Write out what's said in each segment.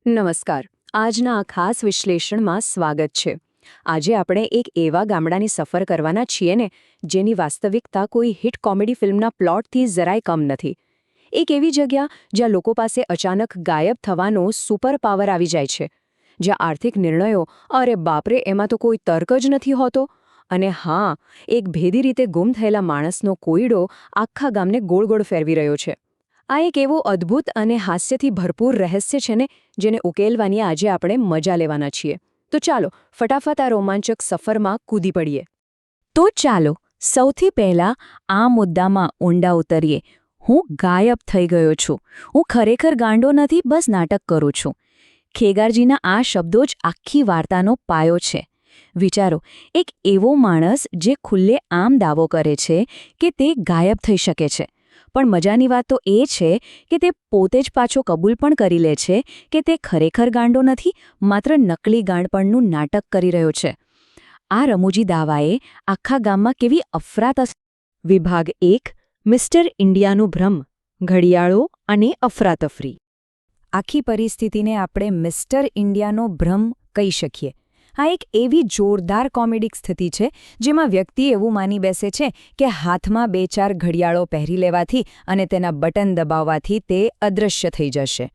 નમસ્કાર. આજના આ ખાસ વિશ્લેષણમાં સ્વાગત છે. આજે આપણે એક એવા ગામડાની સફર કરવાના છીએ ને જેની વાસ્તવિકતા કોઈ હિટ કોમેડી ફિલ્મના પ્લોટથી જરાય કમ નથી. એક એવી જગ્યા જ્યાં લોકો પાસે અચાનક ગાયબ થવાનો સુપર પાવર આવી જાય છે, જ્યાં આર્થિક નિર્ણયો અરે બાપરે એમાં તો કોઈ તર્ક જ નથી હોતો, અને હા, એક ભેદી રીતે ગુમ થયેલા માણસનો કોયડો આખા ગામને ગોળ ગોળ ફેરવી રહ્યો છે. આ એક એવું અદ્ભુત અને હાસ્યથી ભરપૂર રહસ્ય છે ને જેને ઉકેલવાની આજે આપણે મજા લેવાના છીએ. તો ચાલો ફટાફટ આ રોમાંચક સફરમાં કૂદી પડીએ. તો ચાલો સૌથી પહેલા આ મુદ્દામાં ઊંડા ઉતરીએ. હું ગાયબ થઈ ગયો છું. હું ખરેખર ગાંડો નથી, બસ નાટક કરું છું. ખેગારજીના આ શબ્દો જ આખી વાર્તાનો પાયો છે. વિચારો, એક એવો માણસ જે ખુલ્લે આમ દાવો કરે છે કે તે ગાયબ થઈ શકે છે, પણ મજાની વાત તો એ છે કે તે પોતે જ પાછો કબૂલ પણ કરી લે છે કે તે ખરેખર ગાંડો નથી, માત્ર નકલી ગાંડપણનું નાટક કરી રહ્યો છે. આ રમૂજી દાવાએ આખા ગામમાં કેવી અફરાતફરી. વિભાગ 1, મિસ્ટર ઇન્ડિયાનું ભ્રમ, ઘડિયાળો અને અફરાતફરી. આખી પરિસ્થિતિને આપણે મિસ્ટર ઇન્ડિયાનો ભ્રમ કહી શકીએ. આ એક એવી જોરદાર કોમેડિક સ્થિતિ છે જેમાં વ્યક્તિ એવું માની બેસે છે કે હાથમાં 2-4 ઘડિયાળો પહેરી લેવાથી અને તેના બટન દબાવવાથી તે અદૃશ્ય થઈ જશે.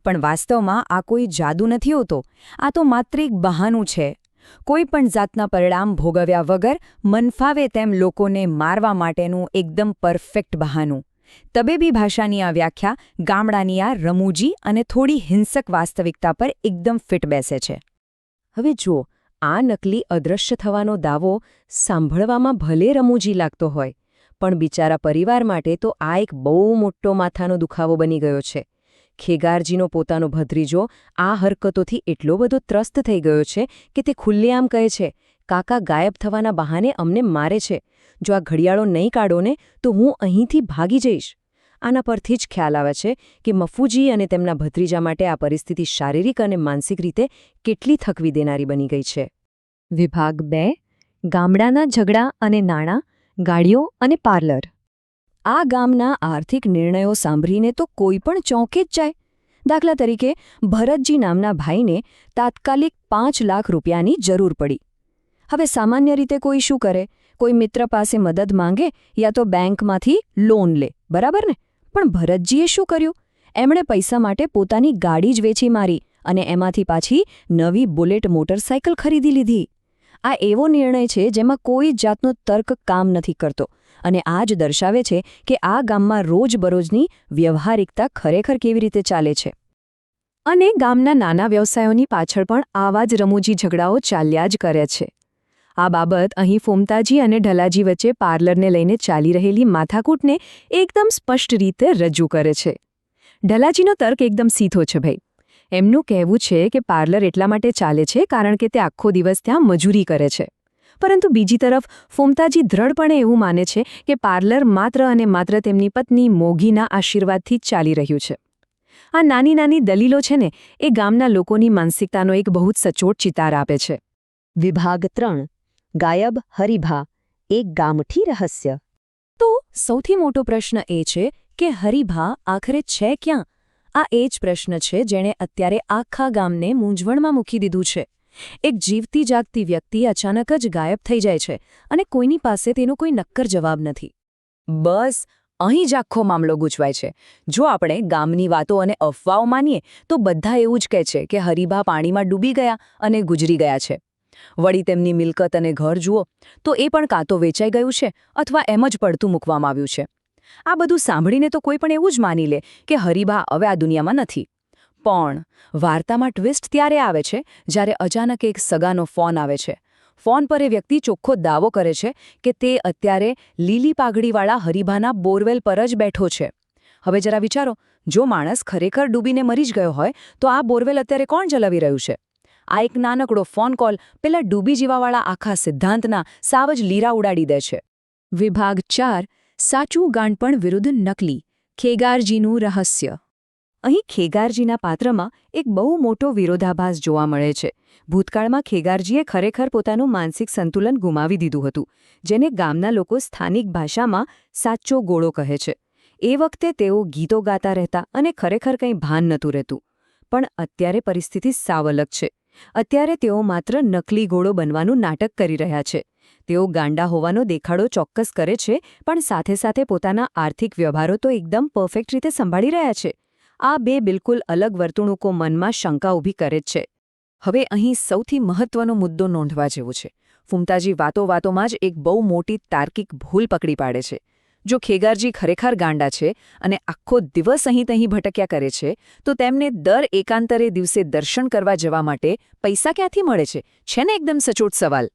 પણ વાસ્તવમાં આ કોઈ જાદુ નથી હોતો. આ તો માત્ર એક બહાનું છે. કોઈ પણ જાતના પરિણામ ભોગવ્યા વગર મનફાવે તેમ લોકોને મારવા માટેનું એકદમ પરફેક્ટ બહાનું. તબેબી ભાષાની આ વ્યાખ્યા ગામડાની આ રમૂજી અને થોડી હિંસક વાસ્તવિકતા પર એકદમ ફિટ બેસે છે. હવે જુઓ, આ નકલી અદૃશ્ય થવાનો દાવો સાંભળવામાં ભલે રમૂજી લાગતો હોય, પણ બિચારા પરિવાર માટે તો આ એક બહુ મોટો માથાનો દુખાવો બની ગયો છે. ખેગારજીનો પોતાનો ભત્રીજો આ હરકતોથી એટલો બધો ત્રસ્ત થઈ ગયો છે કે તે ખુલ્લેઆમ કહે છે, કાકા ગાયબ થવાના બહાને અમને મારે છે. જો આ ઘડિયાળો નહીં કાઢો ને તો હું અહીંથી ભાગી જઈશ. આના પરથી જ ખ્યાલ આવે છે કે મફુજી અને તેમના ભત્રીજા માટે આ પરિસ્થિતિ શારીરિક અને માનસિક રીતે કેટલી થકવી દેનારી બની ગઈ છે. વિભાગ 2, ગામડાના ઝઘડા અને નાણાં, ગાડીઓ અને પાર્લર. આ ગામના આર્થિક નિર્ણયો સાંભળીને તો કોઈ પણ ચોંકી જ જાય. દાખલા તરીકે, ભરતજી નામના ભાઈને તાત્કાલિક 5 લાખ રૂપિયાની જરૂર પડી. હવે સામાન્ય રીતે કોઈ શું કરે? કોઈ મિત્ર પાસે મદદ માંગે યા તો બેંકમાંથી લોન લે, બરાબર ને? પણ ભરતજીએ શું કર્યું? એમણે પૈસા માટે પોતાની ગાડી જ વેચી મારી અને એમાંથી પાછી નવી બુલેટ મોટરસાયકલ ખરીદી લીધી. આ એવો નિર્ણય છે જેમાં કોઈ જાતનો તર્ક કામ નથી કરતો, અને આ જ દર્શાવે છે કે આ ગામમાં રોજબરોજની વ્યવહારિકતા ખરેખર કેવી રીતે ચાલે છે. અને ગામના નાના વ્યવસાયોની પાછળ પણ આવા જ રમૂજી ઝઘડાઓ ચાલ્યા જ કરે છે. આ બાબત અહીં ફોમતાજી અને ઢલાજી વચ્ચે પાર્લરને લઈને ચાલી રહેલી માથાકૂટને એકદમ સ્પષ્ટ રીતે રજૂ કરે છે. ઢલાજીનો તર્ક એકદમ સીધો છે ભાઈ. એમનું કહેવું છે કે પાર્લર એટલા માટે ચાલે છે કારણ કે તે આખો દિવસ ત્યાં મજૂરી કરે છે. પરંતુ બીજી તરફ ફોમતાજી દ્રઢપણે એવું માને છે કે પાર્લર માત્ર અને માત્ર તેમની પત્ની મોગીના આશીર્વાદથી જ ચાલી રહ્યું છે. આ નાની નાની દલીલો છે ને એ ગામના લોકોની માનસિકતાનો એક બહુ જ સચોટ ચિતાર આપે છે. વિભાગ 3, ગાયબ હરિભા, એક ગામઠી રહસ્ય. તો સૌથી મોટો પ્રશ્ન એ છે કે હરિભા આખરે છે ક્યાં? આ એ જ પ્રશ્ન છે જેણે અત્યારે આખા ગામને મૂંઝવણમાં મૂકી દીધું છે. એક જીવતી જાગતી વ્યક્તિ અચાનક જ ગાયબ થઈ જાય છે અને કોઈની પાસે તેનો કોઈ નક્કર જવાબ નથી. બસ અહીં જ આખો મામલો ગૂંચવાય છે. જો આપણે ગામની વાતો અને અફવાઓ માનીએ તો બધા એવું જ કહે છે કે હરિભા પાણીમાં ડૂબી ગયા અને ગુજરી ગયા છે. વળી તેમની મિલકત અને ઘર જુઓ તો એ પણ કાં તો વેચાઈ ગયું છે અથવા એમ જ પડતું મૂકવામાં આવ્યું છે. આ બધું સાંભળીને તો કોઈ પણ એવું જ માની લે કે હરિભા હવે આ દુનિયામાં નથી. પણ વાર્તામાં ટ્વિસ્ટ ત્યારે આવે છે જ્યારે અચાનક એક સગાનો ફોન આવે છે. ફોન પર એ વ્યક્તિ ચોખ્ખો દાવો કરે છે કે તે અત્યારે લીલી પાઘડીવાળા હરિભાના બોરવેલ પર જ બેઠો છે. હવે જરા વિચારો, જો માણસ ખરેખર ડૂબીને મરી જ ગયો હોય તો આ બોરવેલ અત્યારે કોણ ચલાવી રહ્યું છે? આ એક નાનકડો ફોન કોલ પેલા ડૂબી જીવાવાળા આખા સિદ્ધાંતના સાવ જ લીરા ઉડાડી દે છે. વિભાગ 4, સાચું ગાંડપણ વિરુદ્ધ નકલી, ખેગારજીનું રહસ્ય. અહીં ખેગારજીના પાત્રમાં એક બહુ મોટો વિરોધાભાસ જોવા મળે છે. ભૂતકાળમાં ખેગારજીએ ખરેખર પોતાનું માનસિક સંતુલન ગુમાવી દીધું હતું, જેને ગામના લોકો સ્થાનિક ભાષામાં સાચો ગોળો કહે છે. એ વખતે તેઓ ગીતો ગાતા રહેતા અને ખરેખર કંઈ ભાન નહોતું રહેતું. પણ અત્યારે પરિસ્થિતિ સાવ અલગ છે. અત્યારે તેઓ માત્ર નકલી ઘોડો બનવાનું નાટક કરી રહ્યા છે. તેઓ ગાંડા હોવાનો દેખાડો ચોક્કસ કરે છે, પણ સાથે સાથે પોતાના આર્થિક વ્યવહારો તો એકદમ પરફેક્ટ રીતે સંભાળી રહ્યા છે. આ બે બિલકુલ અલગ વર્તણૂકો મનમાં શંકા ઊભી કરે જ છે. હવે અહીં સૌથી મહત્વનો મુદ્દો નોંધવા જેવો છે. ફૂમતાજી વાતોમાં જ એક બહુ મોટી તાર્કિક ભૂલ પકડી પાડે છે. જો ખેગારજી ખરેખર ગાંડા છે અને આખો દિવસ અહીં ભટક્યા કરે છે, તો તેમને દર એકાંતરે દિવસે દર્શન કરવા જવા માટે પૈસા ક્યાંથી મળે છે? છે ને એકદમ સચોટ સવાલ.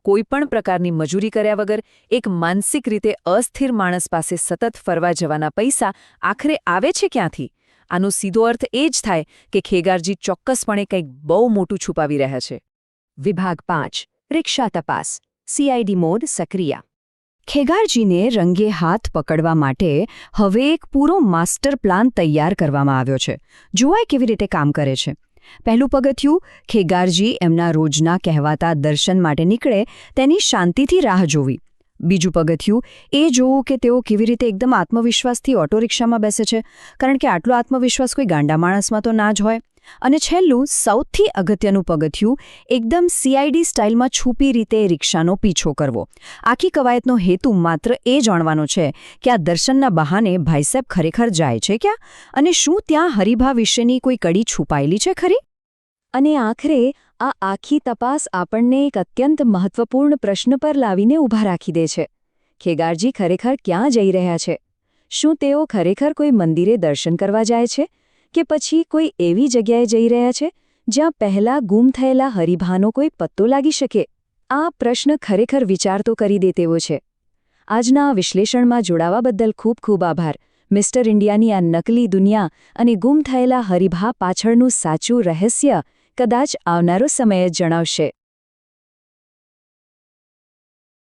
કોઈપણ પ્રકારની મજૂરી કર્યા વગર એક માનસિક રીતે અસ્થિર માણસ પાસે સતત ફરવા જવાના પૈસા આખરે આવે છે ક્યાંથી? આનો સીધો અર્થ એ જ થાય કે ખેગારજી ચોક્કસપણે કંઈક બહુ મોટું છુપાવી રહ્યા છે. વિભાગ 5 રિક્ષા તપાસ CID મોડ સક્રિય. ખેગારજીને રંગે હાથ પકડવા માટે હવે એક પૂરો માસ્ટર પ્લાન તૈયાર કરવામાં આવ્યો છે. જોવાય કેવી રીતે કામ કરે છે. પહેલું પગથિયું, ખેગારજી એમના રોજના કહેવાતા દર્શન માટે નીકળે તેની શાંતિથી રાહ જોવી. બીજું પગથિયું, એ જોવું કે તેઓ કેવી રીતે એકદમ આત્મવિશ્વાસથી ઓટો રિક્ષામાં બેસે છે, કારણ કે આટલો આત્મવિશ્વાસ કોઈ ગાંડા માણસમાં તો ના જ હોય. અને છેલ્લું, સૌથી અગત્યનું પગથિયું, એકદમ CID સ્ટાઇલમાં છુપી રીતે રિક્ષાનો પીછો કરવો. આખી કવાયતનો હેતુ માત્ર એ જાણવાનો છે કે આ દર્શનના બહાને ભાઈસાહેબ ખરેખર જાય છે ક્યાં, અને શું ત્યાં હરિભા વિશેની કોઈ કડી છુપાયેલી છે ખરી? અને આખરે આ આખી તપાસ આપણને એક અત્યંત મહત્વપૂર્ણ પ્રશ્ન પર લાવીને ઊભા રાખી દે છે. ખેગારજી ખરેખર ક્યાં જઈ રહ્યા છે? શું તેઓ ખરેખર કોઈ મંદિરે દર્શન કરવા જાય છે, કે પછી કોઈ એવી જગ્યાએ જઈ રહ્યા છે જ્યાં પહેલાં ગુમ થયેલા હરિભાનો કોઈ પત્તો લાગી શકે? આ પ્રશ્ન ખરેખર વિચાર તો કરી દે તેવો છે. આજના આ વિશ્લેષણમાં જોડાવા બદલ ખૂબ ખૂબ આભાર. મિસ્ટર ઇન્ડિયાની આ નકલી દુનિયા અને ગુમ થયેલા હરિભા પાછળનું સાચું રહસ્ય કદાચ આવનારો સમય જ જણાવશે.